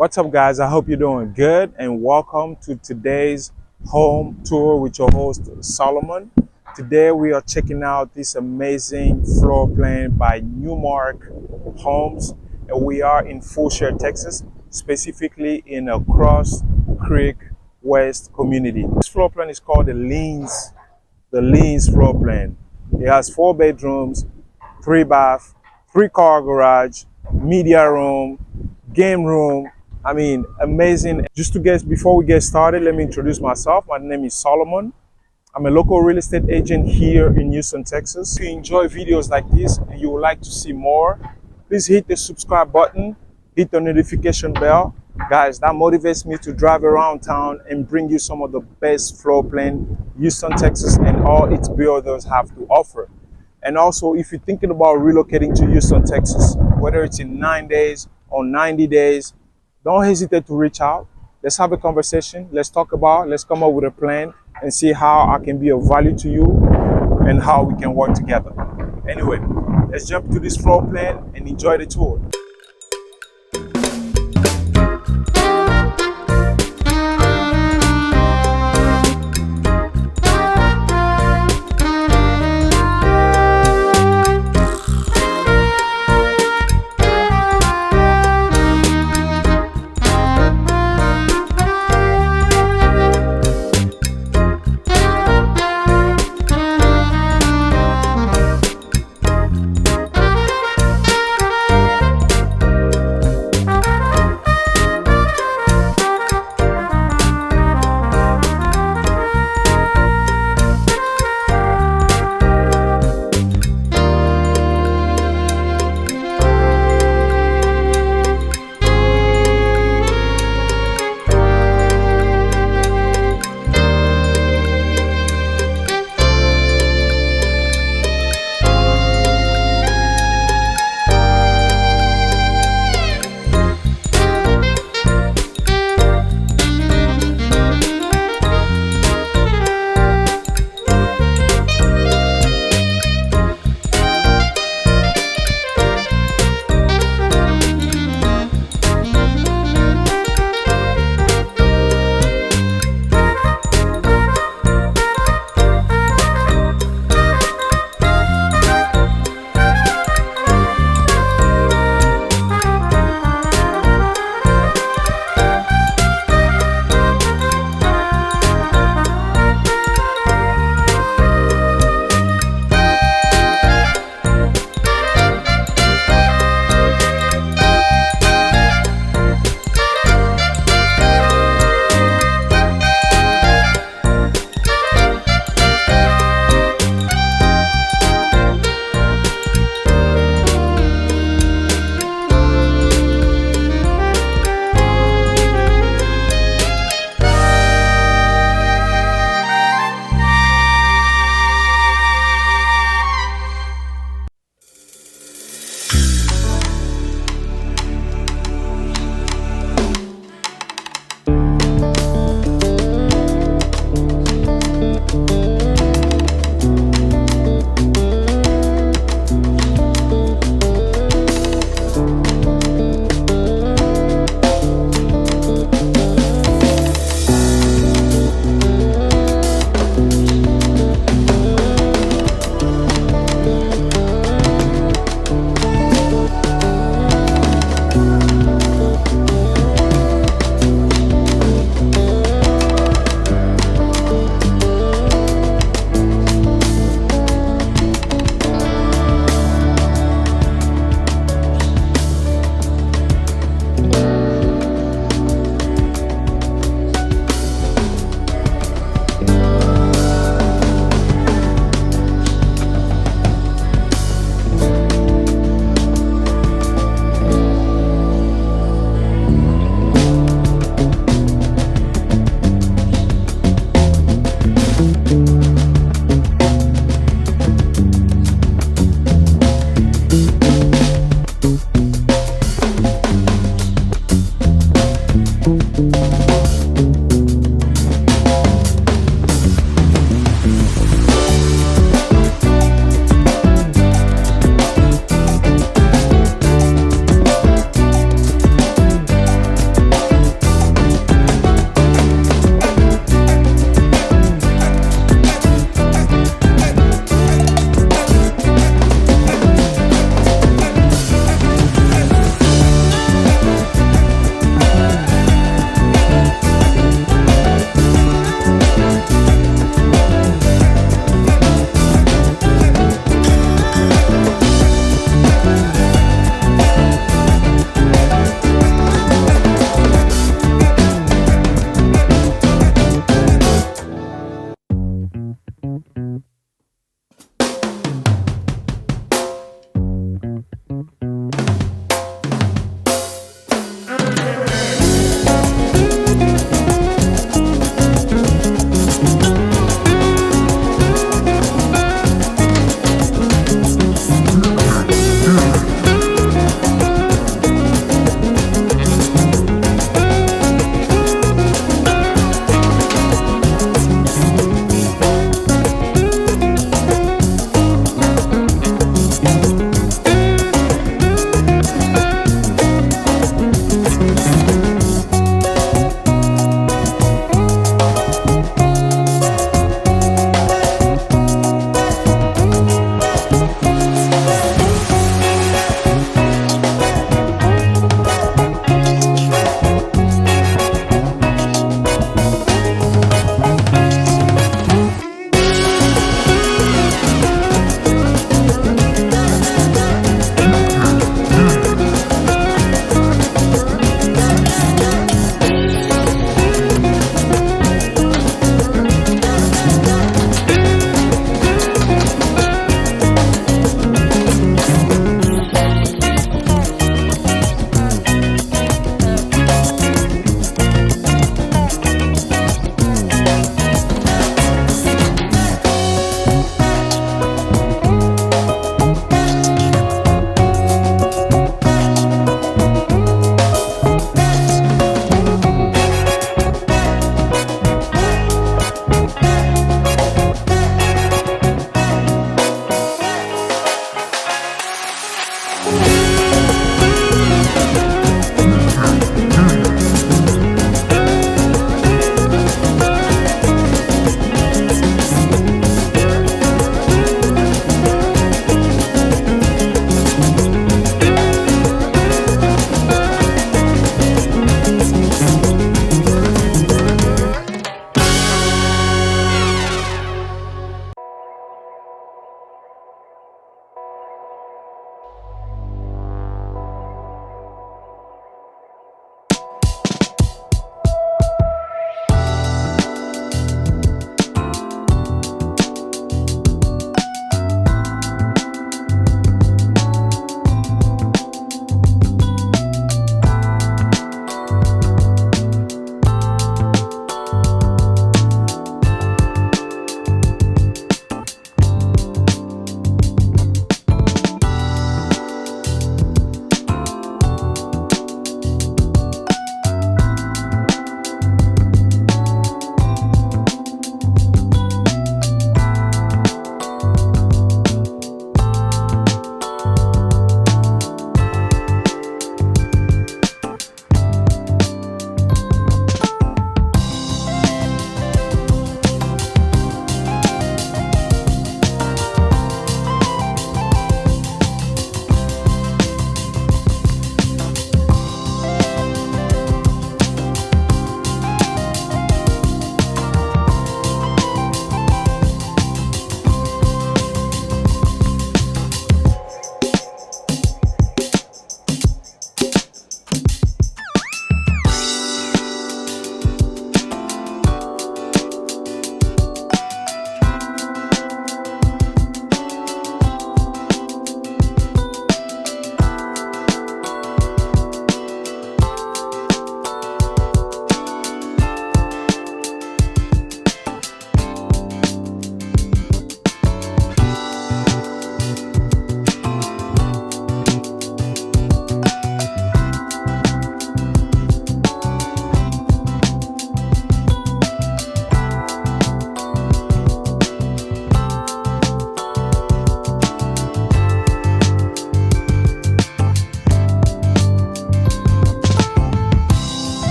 What's up, guys? I hope you're doing good and welcome to today's home tour with your host Solomon. Today we are checking out this amazing floor plan by Newmark Homes, and we are in Fulshear, Texas, specifically in a Cross Creek West community. This floor plan is called the Linz floor plan. It has 4 bedrooms, 3 bath, 3-car garage, media room, game room. I mean, amazing. Just to guess, before we get started, let me introduce myself. My name is Solomon. I'm a local real estate agent here in Houston, Texas. If you enjoy videos like this and you would like to see more, please hit the subscribe button, hit the notification bell. Guys, that motivates me to drive around town and bring you some of the best floor plan Houston, Texas and all its builders have to offer. And also, if you're thinking about relocating to Houston, Texas, whether it's in 9 days or 90 days, don't hesitate to reach out. Let's have a conversation. Let's talk let's come up with a plan and see how I can be of value to you and how we can work together. Anyway, let's jump to this floor plan and enjoy the tour.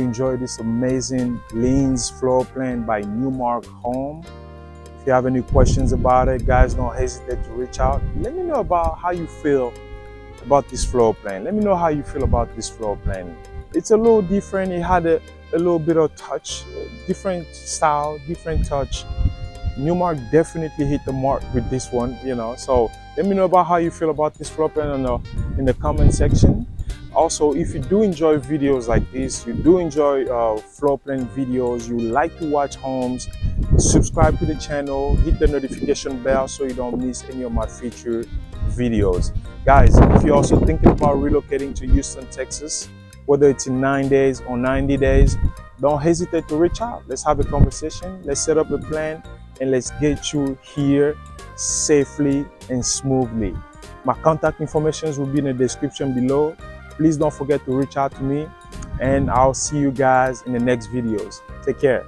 enjoy this amazing Linz floor plan by Newmark Home. If you have any questions about it, guys, don't hesitate to reach out. Let me know about how you feel about this floor plan. Let me know how you feel about this floor plan. It's a little different. It had a little bit of touch, different style, different touch. Newmark definitely hit the mark with this one, you know. So let me know about how you feel about this floor plan in the comment section. Also, if you do enjoy videos like this, you do enjoy floor plan videos, you like to watch homes, subscribe to the channel, hit the notification bell so you don't miss any of my future videos. Guys, if you're also thinking about relocating to Houston, Texas, whether it's in 9 days or 90 days, don't hesitate to reach out. Let's have a conversation, let's set up a plan, and let's get you here safely and smoothly. My contact information will be in the description below. Please don't forget to reach out to me, and I'll see you guys in the next videos. Take care.